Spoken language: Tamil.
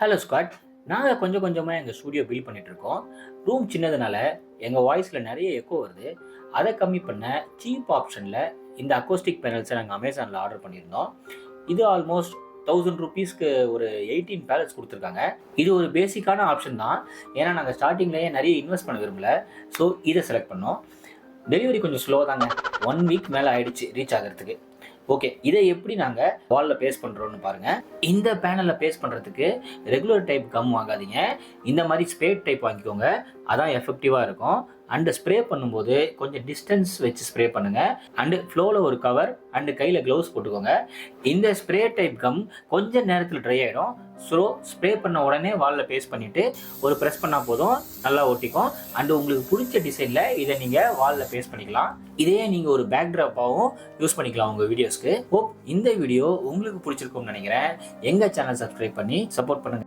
Hello squad. நாங்கள் கொஞ்சம் கொஞ்சமாக எங்கள் ஸ்டூடியோ பில்ட் பண்ணிகிட்ருக்கோம். ரூம் சின்னதுனால எங்கள் வாய்ஸில் நிறைய எக்கோ வருது. அதை கம்மி பண்ண சீப் ஆப்ஷனில் இந்த அக்கோஸ்டிக் பேனல்ஸை நாங்கள் அமேசானில் ஆர்டர் பண்ணியிருந்தோம். இது ஆல்மோஸ்ட் 1000 ருபீஸ்க்கு ஒரு 18 பேலட்ஸ் கொடுத்துருக்காங்க. இது ஒரு பேசிக்கான ஆப்ஷன் தான். ஏன்னா நாங்கள் ஸ்டார்டிங்லேயே நிறைய இன்வெஸ்ட் பண்ண விரும்பல. ஸோ இதை செலக்ட் பண்ணோம். டெலிவரி கொஞ்சம் ஸ்லோ தாங்க. 1 வீக் மேலே ஆயிடுச்சு ரீச் ஆகிறதுக்கு. ஓகே, இதை எப்படி நாங்கள் வாலில் பேஸ்ட் பண்ணுறோன்னு பாருங்கள். இந்த பேனலில் பேஸ்ட் பண்ணுறதுக்கு ரெகுலர் டைப் கம் வாங்காதீங்க. இந்த மாதிரி ஸ்ப்ரே டைப் வாங்கிக்கோங்க. அதான் எஃபெக்டிவாக இருக்கும். அண்டு ஸ்ப்ரே பண்ணும்போது கொஞ்சம் டிஸ்டன்ஸ் வச்சு ஸ்ப்ரே பண்ணுங்கள். அண்டு ஃப்ளோவில் ஒரு கவர் அண்டு கையில் க்ளவுஸ் போட்டுக்கோங்க. இந்த ஸ்ப்ரே டைப் கம் கொஞ்சம் நேரத்தில் ட்ரை ஆகிடும். ஸோ ஸ்ப்ரே பண்ண உடனே வாலில் பேஸ்ட் பண்ணிவிட்டு ஒரு ப்ரெஸ் பண்ணால் போதும், நல்லா ஒட்டிக்கும். அண்டு உங்களுக்கு பிடிச்ச டிசைனில் இதை நீங்கள் வாலில் பேஸ்ட் பண்ணிக்கலாம். இதையே நீங்கள் ஒரு பேக்ட்ராப்பாகவும் யூஸ் பண்ணிக்கலாம் உங்கள் வீடியோஸ்க்கு. இந்த வீடியோ உங்களுக்கு பிடிச்சிருக்கும்னு நினைக்கிறேன். எங்கள் சேனல் சப்ஸ்கிரைப் பண்ணி சப்போர்ட் பண்ணுங்கள்.